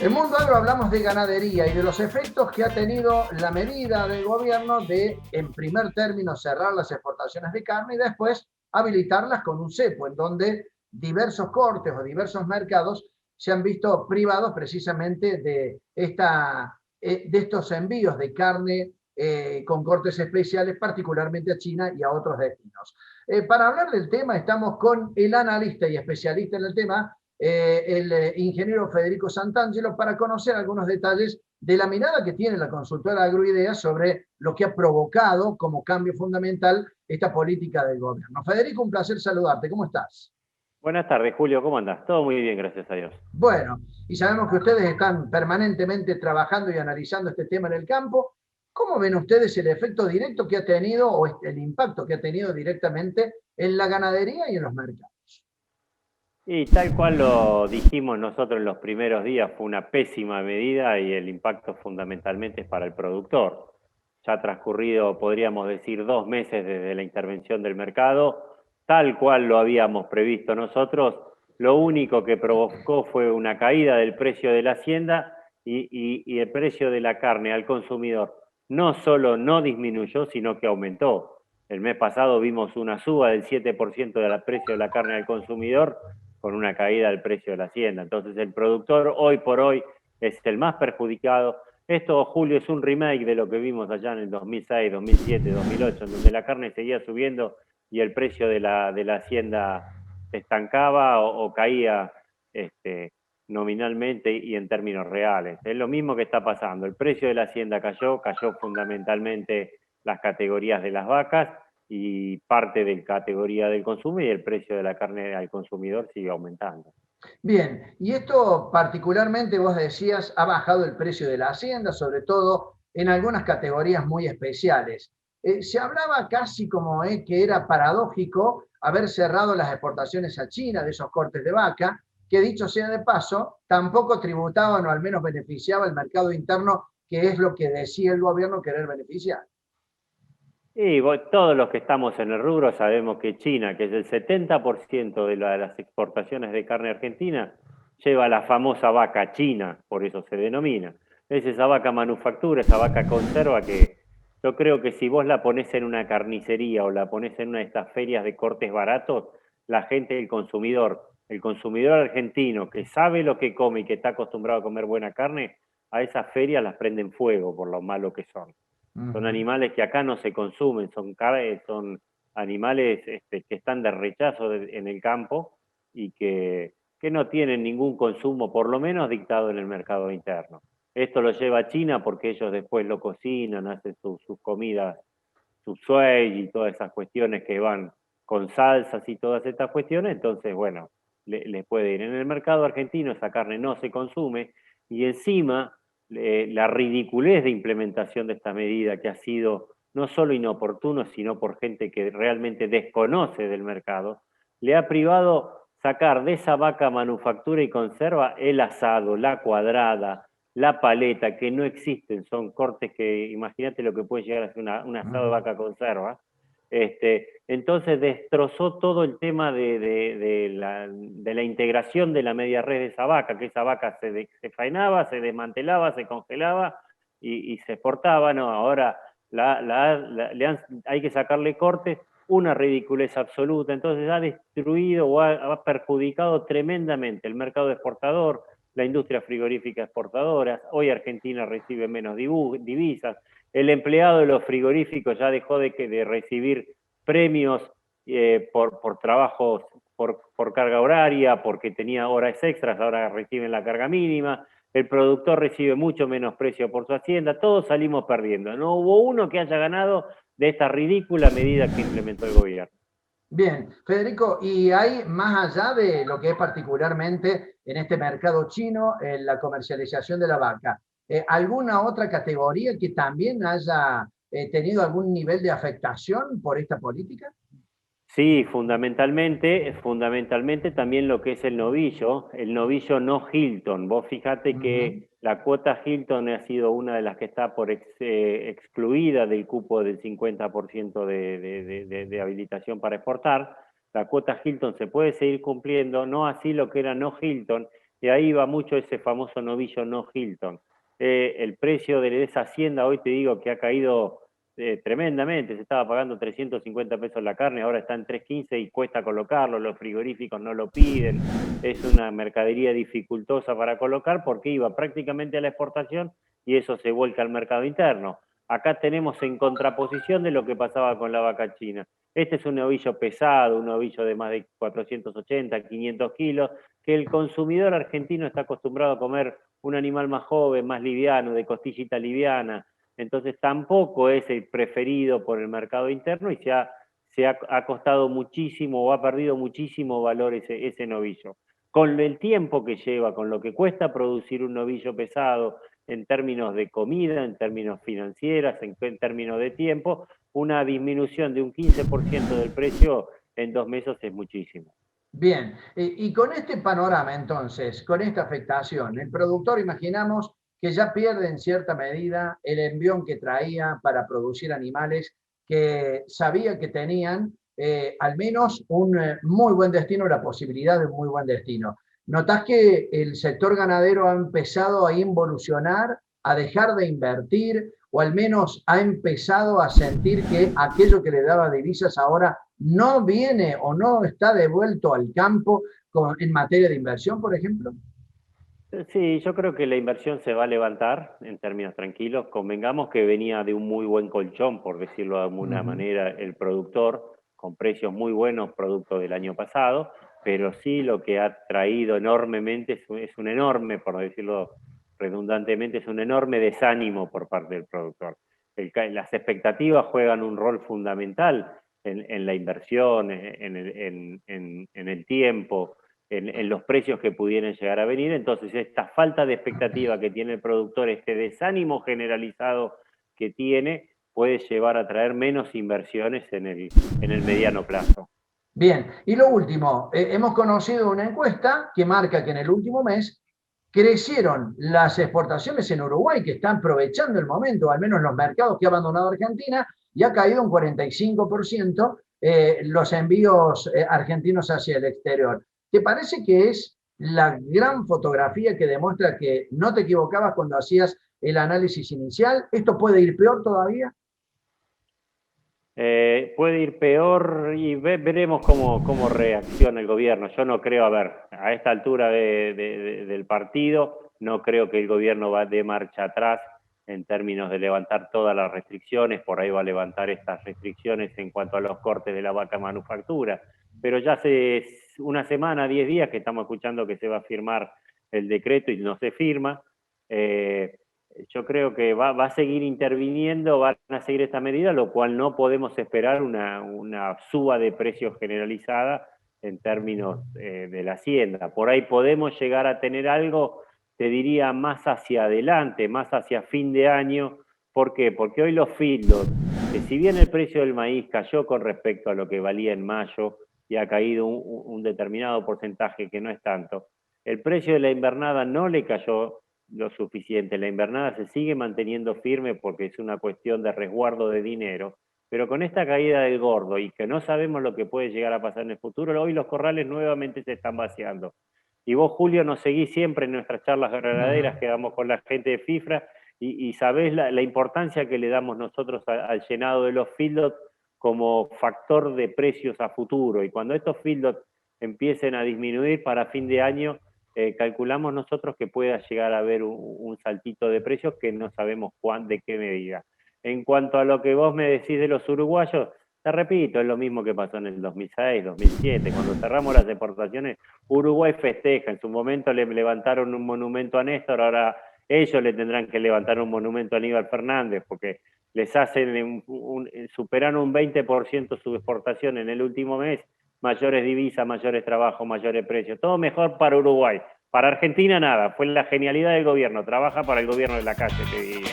En Mundo Agro hablamos de ganadería y de los efectos que ha tenido la medida del gobierno de, en primer término, cerrar las exportaciones de carne y después habilitarlas con un cepo, en donde diversos cortes o diversos mercados se han visto privados precisamente de estos envíos de carne con cortes especiales, particularmente a China y a otros destinos. Para hablar del tema estamos con el analista y especialista en el tema, el ingeniero Federico Santangelo, para conocer algunos detalles de la mirada que tiene la consultora Agroidea sobre lo que ha provocado como cambio fundamental esta política del gobierno. Federico, un placer saludarte. ¿Cómo estás? Buenas tardes, Julio. ¿Cómo andás? Todo muy bien, gracias a Dios. Bueno, y sabemos que ustedes están permanentemente trabajando y analizando este tema en el campo. ¿Cómo ven ustedes el efecto directo que ha tenido o el impacto que ha tenido directamente en la ganadería y en los mercados? Y tal cual lo dijimos nosotros en los primeros días, fue una pésima medida y el impacto fundamentalmente es para el productor. Ya ha transcurrido, podríamos decir, 2 meses desde la intervención del mercado, tal cual lo habíamos previsto nosotros. Lo único que provocó fue una caída del precio de la hacienda y el precio de la carne al consumidor no solo no disminuyó, sino que aumentó. El mes pasado vimos una suba del 7% del precio de la carne al consumidor, con una caída del precio de la hacienda. Entonces el productor hoy por hoy es el más perjudicado. Esto, Julio, es un remake de lo que vimos allá en el 2006, 2007, 2008, en donde la carne seguía subiendo y el precio de la hacienda se estancaba o caía nominalmente y en términos reales. Es lo mismo que está pasando. El precio de la hacienda cayó fundamentalmente las categorías de las vacas y parte de la categoría del consumo, y el precio de la carne al consumidor sigue aumentando. Bien, y esto particularmente vos decías, ha bajado el precio de la hacienda, sobre todo en algunas categorías muy especiales. Se hablaba casi como que era paradójico haber cerrado las exportaciones a China de esos cortes de vaca, que dicho sea de paso, tampoco tributaban o al menos beneficiaba el mercado interno, que es lo que decía el gobierno querer beneficiar. Y todos los que estamos en el rubro sabemos que China, que es el 70% de las exportaciones de carne argentina, lleva la famosa vaca china, por eso se denomina. Es esa vaca manufactura, esa vaca conserva que yo creo que si vos la ponés en una carnicería o la ponés en una de estas ferias de cortes baratos, la gente, el consumidor argentino que sabe lo que come y que está acostumbrado a comer buena carne, a esas ferias las prenden fuego por lo malo que son. Son animales que acá no se consumen, son animales que están de rechazo en el campo y que no tienen ningún consumo, por lo menos dictado en el mercado interno. Esto lo lleva a China porque ellos después lo cocinan, hacen sus comidas, su suey y todas esas cuestiones que van con salsas y todas estas cuestiones. Entonces, bueno, les puede ir. En el mercado argentino esa carne no se consume y encima la ridiculez de implementación de esta medida, que ha sido no solo inoportuno, sino por gente que realmente desconoce del mercado, le ha privado sacar de esa vaca manufactura y conserva el asado, la cuadrada, la paleta, que no existen, son cortes que imagínate lo que puede llegar a ser un asado de vaca conserva. Entonces destrozó todo el tema de la integración de la media red de esa vaca, que esa vaca se faenaba, se desmantelaba, se congelaba y se exportaba. No, ahora hay que sacarle cortes, una ridiculez absoluta. Entonces ha destruido o ha perjudicado tremendamente el mercado exportador, la industria frigorífica exportadora. Hoy Argentina recibe menos divisas. El empleado de los frigoríficos ya dejó de recibir premios por trabajos, por carga horaria, porque tenía horas extras, ahora reciben la carga mínima. El productor recibe mucho menos precio por su hacienda. Todos salimos perdiendo. No hubo uno que haya ganado de esta ridícula medida que implementó el gobierno. Bien, Federico, y hay más allá de lo que es particularmente en este mercado chino, en la comercialización de la vaca, ¿alguna otra categoría que también haya tenido algún nivel de afectación por esta política? Sí, fundamentalmente también lo que es el novillo no Hilton. Vos fíjate Ujú. que la cuota Hilton ha sido una de las que está excluida del cupo del 50% de habilitación para exportar. La cuota Hilton se puede seguir cumpliendo, no así lo que era no Hilton, y ahí va mucho ese famoso novillo no Hilton. El precio de esa hacienda hoy te digo que ha caído tremendamente, se estaba pagando 350 pesos la carne, ahora está en 315 y cuesta colocarlo, los frigoríficos no lo piden, es una mercadería dificultosa para colocar porque iba prácticamente a la exportación y eso se vuelca al mercado interno. Acá tenemos en contraposición de lo que pasaba con la vaca china. Este es un novillo pesado, un novillo de más de 480, 500 kilos, que el consumidor argentino está acostumbrado a comer un animal más joven, más liviano, de costillita liviana, entonces tampoco es el preferido por el mercado interno y ha costado muchísimo o ha perdido muchísimo valor ese novillo. Con el tiempo que lleva, con lo que cuesta producir un novillo pesado en términos de comida, en términos financieros, en términos de tiempo, una disminución de un 15% del precio en 2 meses es muchísimo. Bien, y con este panorama entonces, con esta afectación, el productor imaginamos que ya pierde en cierta medida el envión que traía para producir animales que sabía que tenían al menos un muy buen destino, la posibilidad de un muy buen destino. ¿Notás que el sector ganadero ha empezado a involucionar, a dejar de invertir, o al menos ha empezado a sentir que aquello que le daba divisas ahora no viene o no está devuelto al campo en materia de inversión, por ejemplo? Sí, yo creo que la inversión se va a levantar en términos tranquilos. Convengamos que venía de un muy buen colchón, por decirlo de alguna Ujú. manera, el productor, con precios muy buenos, producto del año pasado, pero sí lo que ha traído enormemente es un enorme, por decirlo redundantemente, es un enorme desánimo por parte del productor. Las expectativas juegan un rol fundamental en la inversión, en el tiempo, en los precios que pudieran llegar a venir. Entonces, esta falta de expectativa que tiene el productor, este desánimo generalizado que tiene, puede llevar a traer menos inversiones en el mediano plazo. Bien, y lo último, hemos conocido una encuesta que marca que en el último mes crecieron las exportaciones en Uruguay, que están aprovechando el momento, al menos los mercados que ha abandonado Argentina, y ha caído un 45% los envíos argentinos hacia el exterior. ¿Te parece que es la gran fotografía que demuestra que no te equivocabas cuando hacías el análisis inicial? ¿Esto puede ir peor todavía? Puede ir peor y veremos cómo reacciona el gobierno. Yo no creo, a ver, a esta altura del partido, no creo que el gobierno va de marcha atrás en términos de levantar todas las restricciones, por ahí va a levantar estas restricciones en cuanto a los cortes de la vaca manufactura, pero ya hace una semana, 10 días que estamos escuchando que se va a firmar el decreto y no se firma. Yo creo que va a seguir interviniendo, van a seguir esta medida, lo cual no podemos esperar una suba de precios generalizada en términos de la hacienda. Por ahí podemos llegar a tener algo, te diría, más hacia adelante, más hacia fin de año. ¿Por qué? Porque hoy los feedlots, si bien el precio del maíz cayó con respecto a lo que valía en mayo y ha caído un determinado porcentaje que no es tanto, el precio de la invernada no le cayó lo suficiente. La invernada se sigue manteniendo firme porque es una cuestión de resguardo de dinero, pero con esta caída del gordo y que no sabemos lo que puede llegar a pasar en el futuro, hoy los corrales nuevamente se están vaciando. Y vos, Julio, nos seguís siempre en nuestras charlas ganaderas que damos con la gente de FIFRA y sabés la importancia que le damos nosotros al llenado de los feedlots como factor de precios a futuro. Y cuando estos feedlots empiecen a disminuir para fin de año, calculamos nosotros que pueda llegar a haber un saltito de precios que no sabemos de qué medida. En cuanto a lo que vos me decís de los uruguayos, te repito, es lo mismo que pasó en el 2006, 2007, cuando cerramos las exportaciones, Uruguay festeja, en su momento le levantaron un monumento a Néstor, ahora ellos le tendrán que levantar un monumento a Aníbal Fernández, porque les hacen superaron un 20% su exportación en el último mes, mayores divisas, mayores trabajos, mayores precios, todo mejor para Uruguay. Para Argentina nada, fue la genialidad del gobierno, trabaja para el gobierno de la calle, te diría.